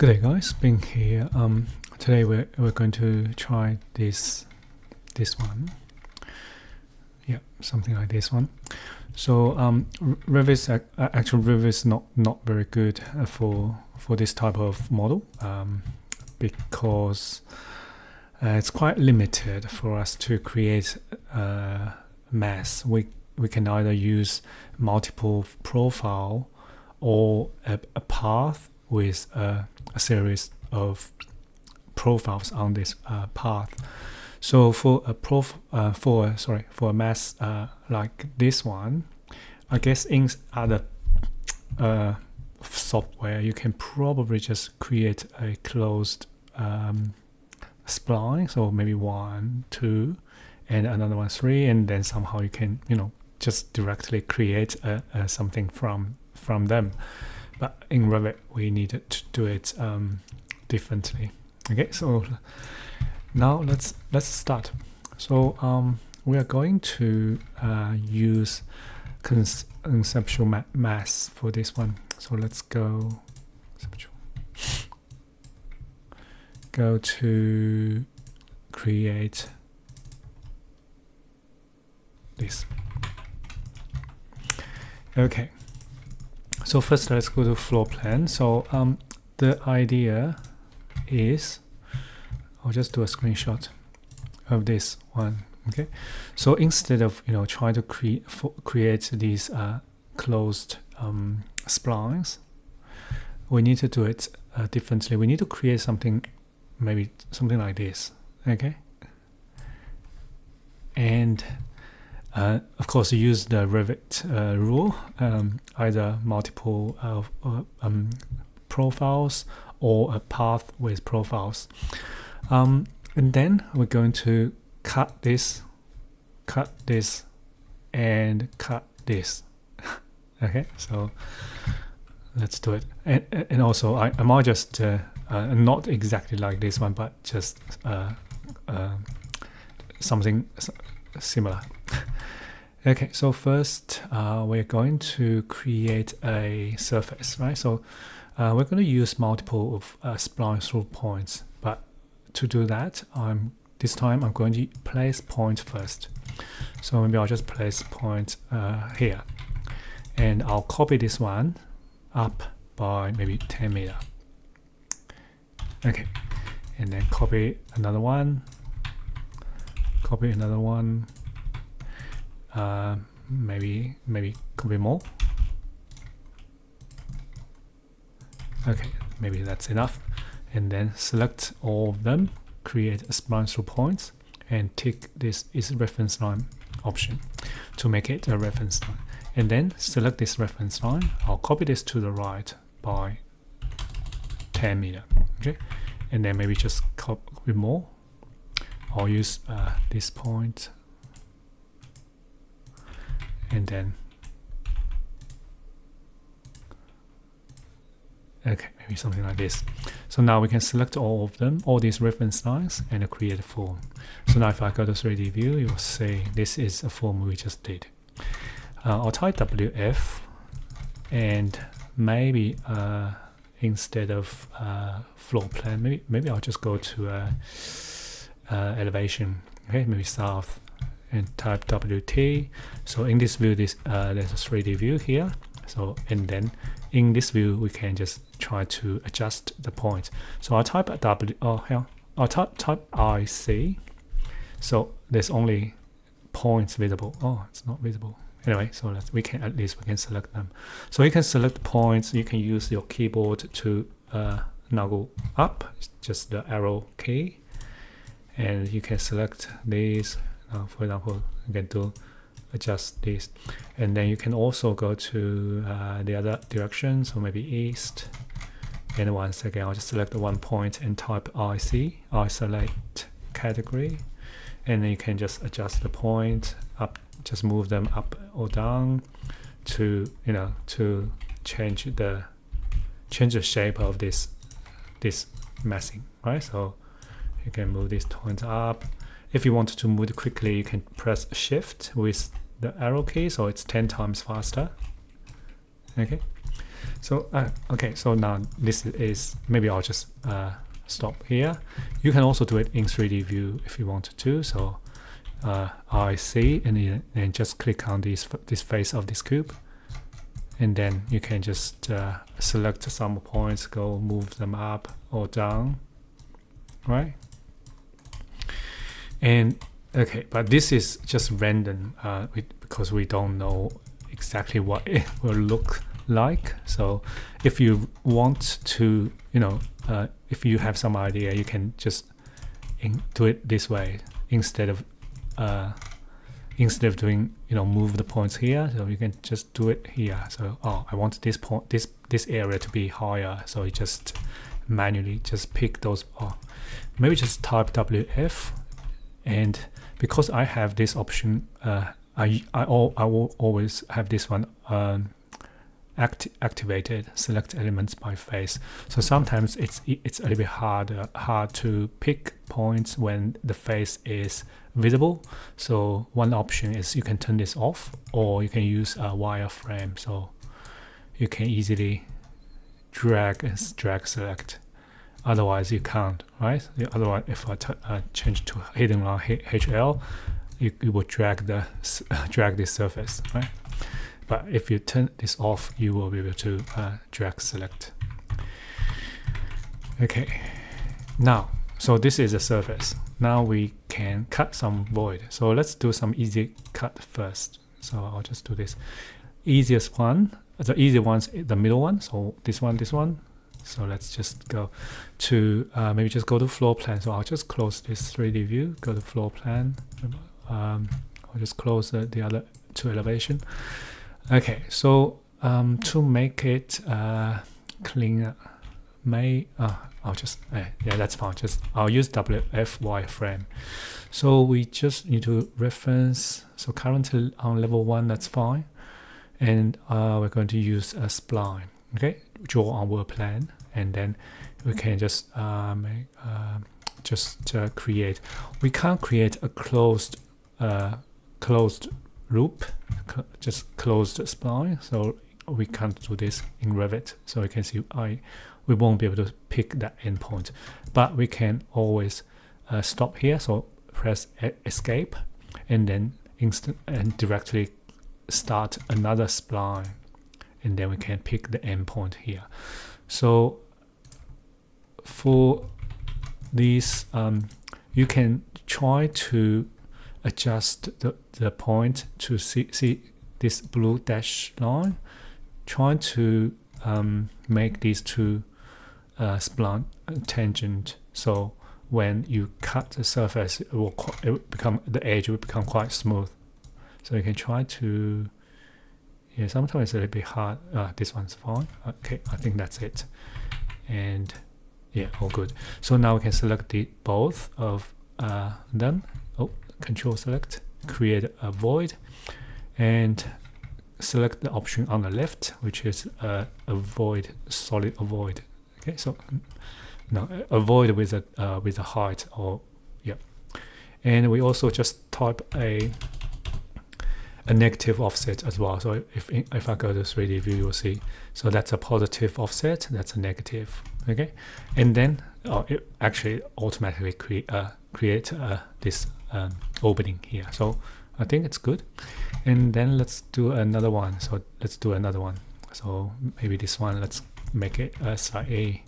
Good day, guys. Bing here. Today we're going to try this one. Yeah, something like this one. So Revit Revit is not very good for this type of model because it's quite limited for us to create a mass. We can either use multiple profile or a path with a series of profiles on this path. So for a mass like this one, I guess in other software you can probably just create a closed spline. So maybe 1, 2, and another one 3, and then somehow you can just directly create something from them. But in Revit, we need to do it differently. Okay, so now let's start. So we are going to use conceptual mass for this one. So let's go to create this. Okay. So first, let's go to floor plan. So the idea is, I'll just do a screenshot of this one. Okay. So instead of trying to create these closed splines, we need to do it differently. We need to create something, maybe something like this. Okay. And of course, use the Revit rule, either multiple profiles or a path with profiles. And then we're going to cut this, and cut this. Okay, so let's do it. And also, I might just not exactly like this one, but just something similar. Okay, so first we're going to create a surface, right? So we're going to use multiple of spline through points, but to do that, this time I'm going to place point first. So maybe I'll just place point here, and I'll copy this one up by maybe 10 meter. Okay, and then copy another one. Maybe could be more. Okay, maybe that's enough. And then select all of them, create a spline through points, and tick this is reference line option to make it a reference line. And then select this reference line. I'll copy this to the right by 10 meter. Okay, and then maybe just copy more. I'll use this point, and then okay, maybe something like this. So now we can select all of them, all these reference lines, and create a form. So now if I go to 3D view, you'll see this is a form we just did. I'll type WF, and maybe instead of floor plan, maybe I'll just go to elevation. Okay, maybe south, and type WT. So in this view, there's a 3D view here. So, and then in this view, we can just try to adjust the point. So I'll type I'll type IC. So there's only points visible. Oh, it's not visible. Anyway, so we can select them. So you can select points. You can use your keyboard to nuggle up, just the arrow key, and you can select these. For example, you can do adjust this, and then you can also go to the other direction, so maybe east. And once again, I'll just select the one point and type IC, isolate category, and then you can just adjust the point up, just move them up or down to to change the shape of this massing, right? So you can move this point up. If you want to move it quickly, you can press Shift with the arrow key, so it's 10 times faster. Okay, So okay, so now this is, maybe I'll just stop here. You can also do it in 3D view if you wanted to. So I see, and then just click on this face of this cube, and then you can just select some points, go move them up or down, right? And okay, but this is just random because we don't know exactly what it will look like. So if you want to, if you have some idea, you can just do it this way instead of doing, move the points here. So you can just do it here. So I want this point, this area to be higher. So you just manually just pick those. Maybe just type WF, and because I have this option, I will always have this one activated, select elements by face. So sometimes it's a little bit hard to pick points when the face is visible. So one option is you can turn this off, or you can use a wireframe, so you can easily drag select. Otherwise you can't, right? Otherwise, if I change to hidden line HL, you would drag this surface, right? But if you turn this off, you will be able to drag select. Okay, now, so this is a surface. Now we can cut some void. So let's do some easy cut first. So I'll just do this. Easiest one, the easy one's the middle one. So this one. So let's just go to, maybe just go to floor plan. So I'll just close this 3D view, go to floor plan. I'll just close the other two elevation. Okay, so to make it cleaner, I'll just, yeah, that's fine. I'll use WF wireframe. So we just need to reference, so currently on level 1, that's fine. And we're going to use a spline, okay? Draw on world plan, and then we can just create. We can't create a closed loop, just closed spline. So we can't do this in Revit. So you can see we won't be able to pick that endpoint, but we can always stop here. So press escape, and then directly start another spline, and then we can pick the endpoint here. So for these, you can try to adjust the point to see this blue dash line. Try to make these two spline tangent, so when you cut the surface, the edge will become quite smooth. So you can try to, yeah, sometimes it's a little bit hard. This one's fine. Okay, I think that's it. And yeah, all good. So now we can select both of them. Control select, create a void, and select the option on the left, which is avoid, solid avoid. Okay, so no, avoid with a height, or yeah. And we also just type a negative offset as well. So if I go to 3D view, you'll see. So that's a positive offset, that's a negative. Okay, and then it actually automatically create this opening here. So I think it's good. And then let's do another one. So let's do another one. So maybe this one, let's make it a slightly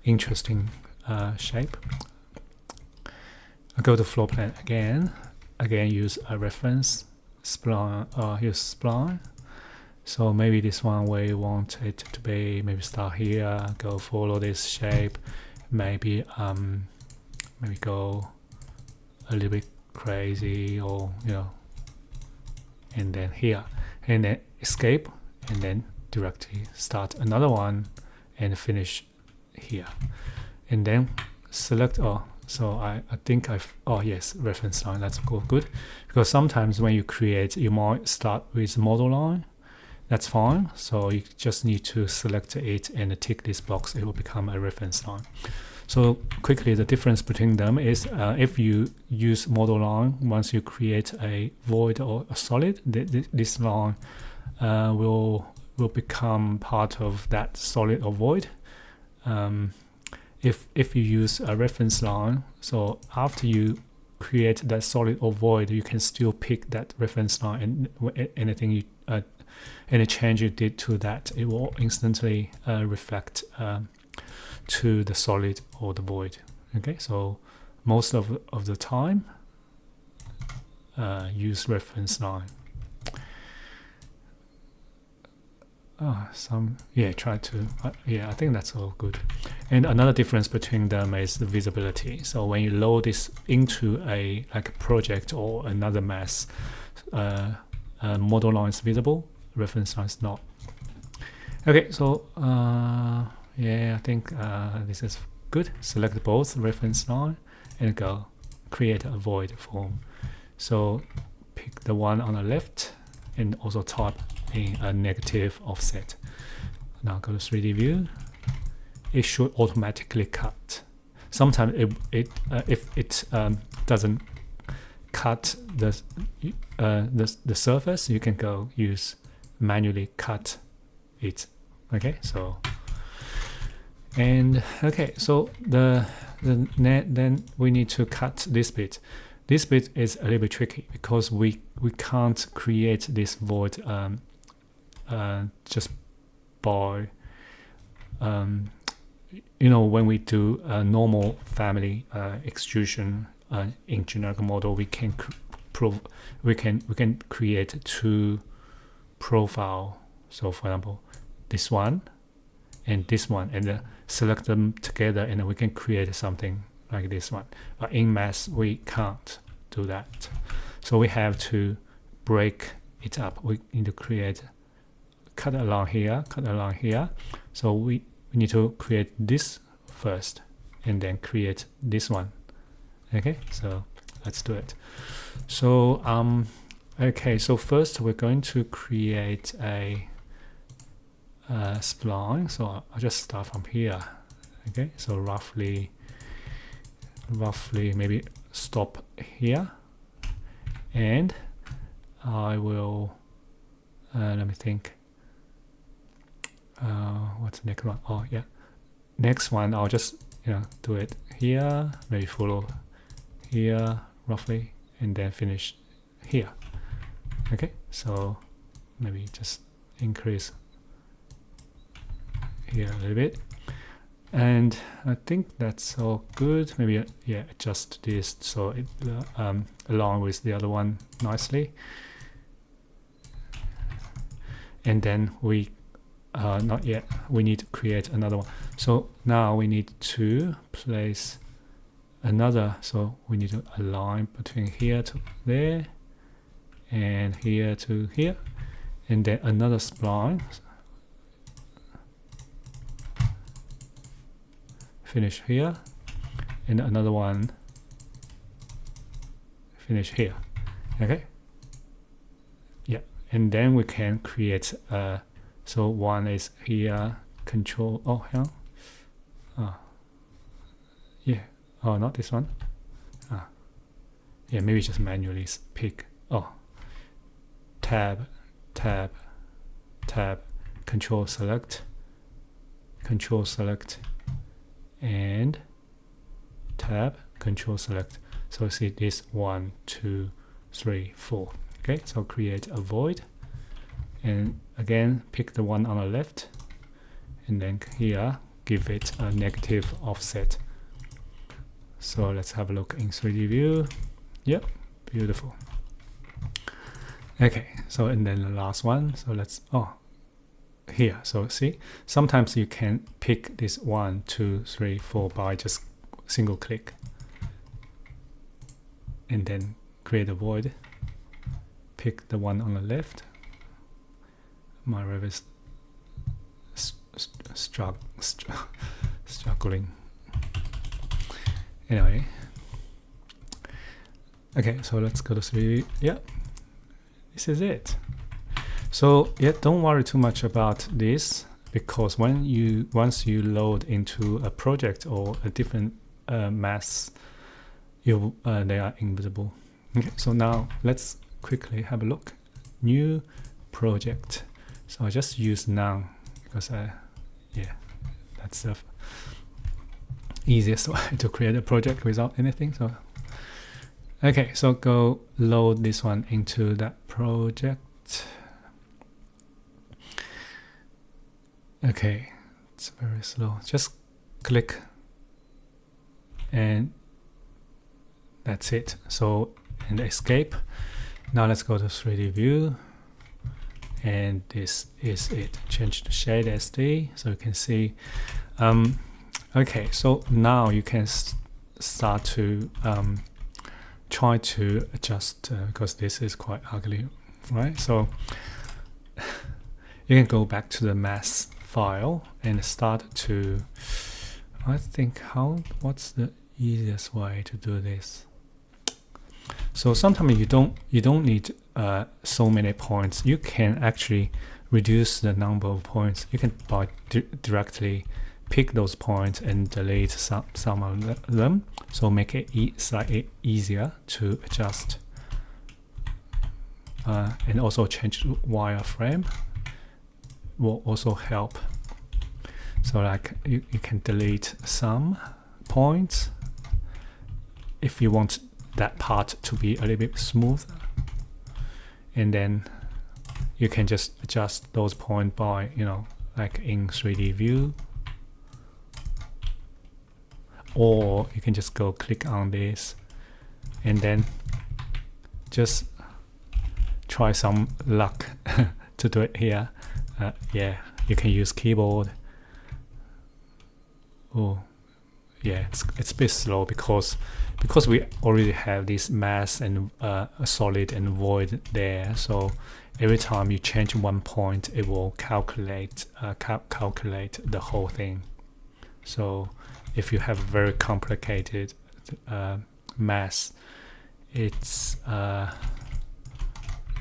interesting shape. I'll go to floor plan again. Again, use a reference spline, use spline. So maybe this one we want it to be, maybe start here, go follow this shape, maybe go a little bit crazy, or and then here, and then escape, and then directly start another one and finish here, and then select. So I think yes, reference line, that's good, because sometimes when you create, you might start with model line. That's fine. So you just need to select it and tick this box, it will become a reference line. So quickly, the difference between them is if you use model line, once you create a void or a solid, this line will will become part of that solid or void. If you use a reference line, so after you create that solid or void, you can still pick that reference line, and anything you any change you did to that, it will instantly reflect to the solid or the void. Okay, so most of the time use reference line. Try to I think that's all good. And another difference between them is the visibility. So when you load this into a project or another mass, model line is visible, reference line is not. Okay, so I think this is good. Select both reference line and go create a void form. So pick the one on the left and also type in a negative offset. Now go to 3D view. It should automatically cut. Sometimes if it doesn't cut the surface, you can go use manually cut it. Okay, so then we need to cut this bit. This bit is a little bit tricky because we can't create this void just by when we do a normal family extrusion in generic model, we can create two profile. So for example, this one and this one, and select them together, and then we can create something like this one. But in mass, we can't do that. So we have to break it up. We need to cut along here. So we need to create this first and then create this one. Okay, so let's do it. So so first we're going to create a spline. So I'll just start from here. Okay, so roughly maybe stop here, and I will let me think. What's the next one? Oh yeah, next one I'll just do it here, maybe follow here roughly, and then finish here. Okay, so maybe just increase here a little bit, and I think that's all good. Maybe adjust this so it along with the other one nicely, and then we not yet, we need to create another one. So now we need to place another, so we need to align between here to there and here to here, and then another spline finish here, and another one finish here. Okay, and then we can create so one is here, control, not this one. Maybe just manually pick, tab, control select, and tab, control select. So see this 1, 2, 3, 4. Okay, so create a void, and again pick the one on the left, and then here give it a negative offset. So let's have a look in 3D view. Yep, beautiful. Okay, so and then the last one, so let's here, so see, sometimes you can pick this 1, 2, 3, 4 by just single click, and then create a void, pick the one on the left. My rev is struggling. Anyway, okay, so let's go to 3D. This is it. So don't worry too much about this, because once you load into a project or a different mass, they are invisible. Okay, so now let's quickly have a look. New project. So I just use none because yeah, that's the easiest way to create a project without anything. So okay, so go load this one into that project. Okay, it's very slow. Just click and that's it. So and escape. Now let's go to 3D view, and this is it. Change the shade SD so you can see. Okay, so now you can start to try to adjust because this is quite ugly, right? So you can go back to the mass file and start to, I think, what's the easiest way to do this? So sometimes you don't need so many points. You can actually reduce the number of points. You can directly pick those points and delete some of them, so make it slightly easier to adjust, and also change wireframe will also help. So like you can delete some points if you want that part to be a little bit smoother, and then you can just adjust those points by, you know, like in 3D view, or you can just go click on this and then just try some luck to do it here. Yeah, you can use keyboard. Oh yeah, it's a bit slow because we already have this mass and a solid and void there. So every time you change one point, it will calculate calculate the whole thing. So if you have a very complicated mass, it's yeah,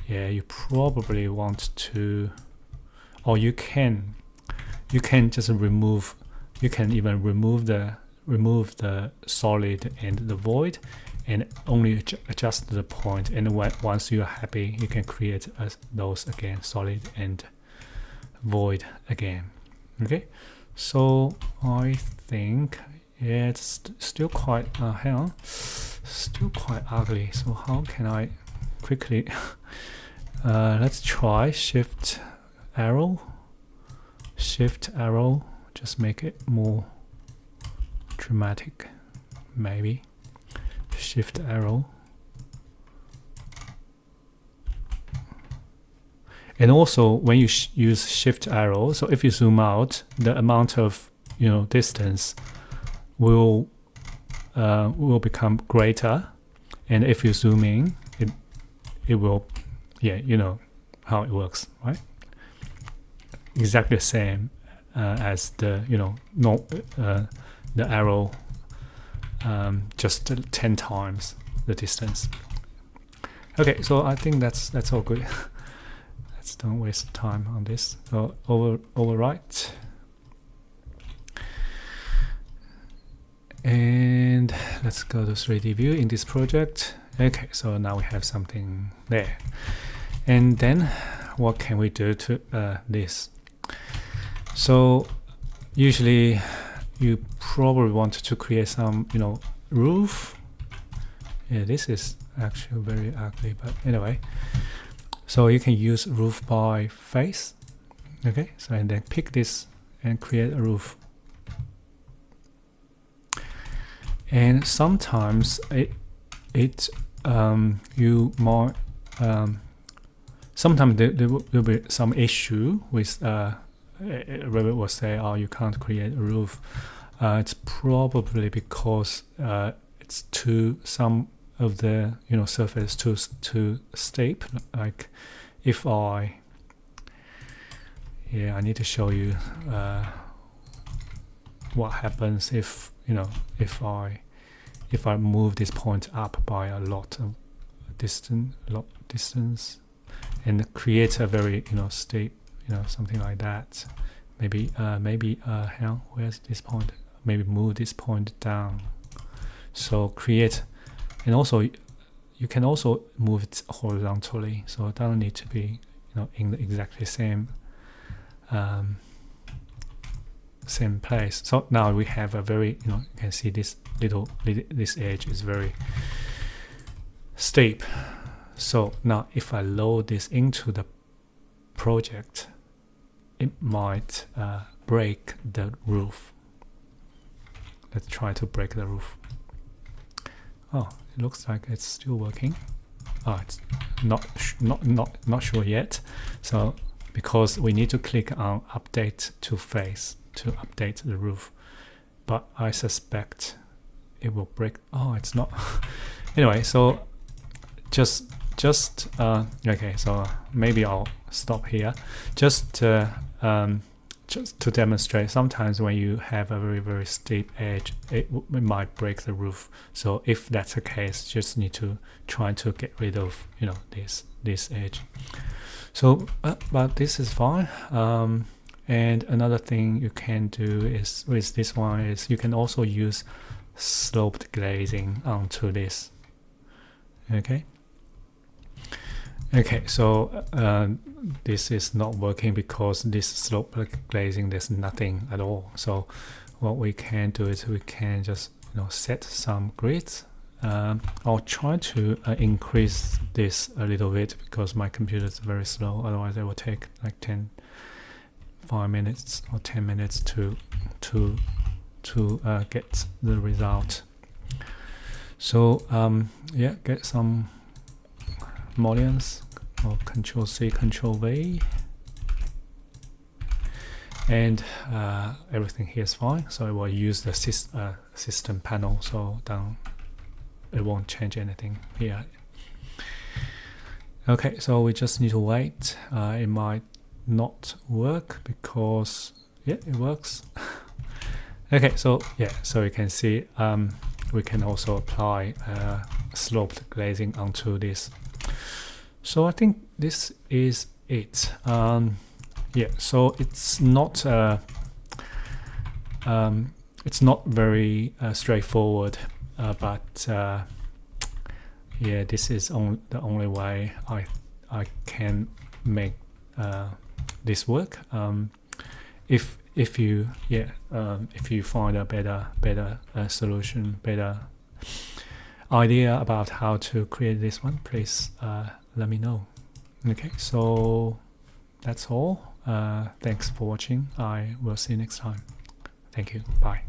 you probably want to, or you can just remove. You can even remove the solid and the void, and only adjust the point. And once you are happy, you can create those again, solid and void again. Okay, so I think yeah, it's still quite hang on, still quite ugly. So how can I quickly let's try shift arrow, just make it more dramatic, maybe. Shift arrow. And also when you use shift arrow, so if you zoom out, the amount of, you know, distance will become greater, and if you zoom in, it will, yeah, you know how it works, right? Exactly the same as the, you know, the arrow, just 10 times the distance. Okay, so I think that's all good. Let's don't waste time on this. So overwrite, and let's go to 3D view in this project. Okay, so now we have something there. And then what can we do to this? So usually you probably want to create some, you know, roof. Yeah, this is actually very ugly, but anyway. So you can use roof by face. Okay, so and then pick this and create a roof. And sometimes sometimes there will be some issue with Revit will say, oh, you can't create a roof. It's probably because it's some of the, you know, surface too steep. Like if I need to show you what happens if, you know, if I move this point up by a lot of distance and create a very, you know, steep, you know, something like that. Maybe hang on, where's this point? Maybe move this point down. So create, and also you can also move it horizontally. So it doesn't need to be, you know, in the exactly same same place. So now we have a very, you can see this this edge is very steep. So now if I load this into the project, it might break the roof. Let's try to break the roof. Oh, it looks like it's still working. Oh, it's not sure yet. So because we need to click on update to face to update the roof, but I suspect it will break. Oh, it's not. Anyway, so just okay, so maybe I'll stop here just to demonstrate. Sometimes when you have a very steep edge, it might break the roof. So if that's the case, just need to try to get rid of this edge. So but this is fine. And another thing you can do is with this one is you can also use sloped glazing onto this. Okay, so this is not working because this slope glazing, there's nothing at all. So what we can do is we can just set some grids. I'll try to increase this a little bit because my computer is very slow. Otherwise, it will take like 5 minutes or 10 minutes to get the result. So yeah, get some mullions or Control C, Control V, and everything here is fine. So I will use the system panel, so it won't change anything here. Okay, so we just need to wait. It might not work because it works. Okay, so yeah, so you can see we can also apply sloped glazing onto this. So I think this is it. Yeah, so it's not very straightforward, but yeah, this is the only way I can make this work. If you find a better solution, better idea about how to create this one, please let me know. Okay, so that's all. Thanks for watching. I will see you next time. Thank you. Bye.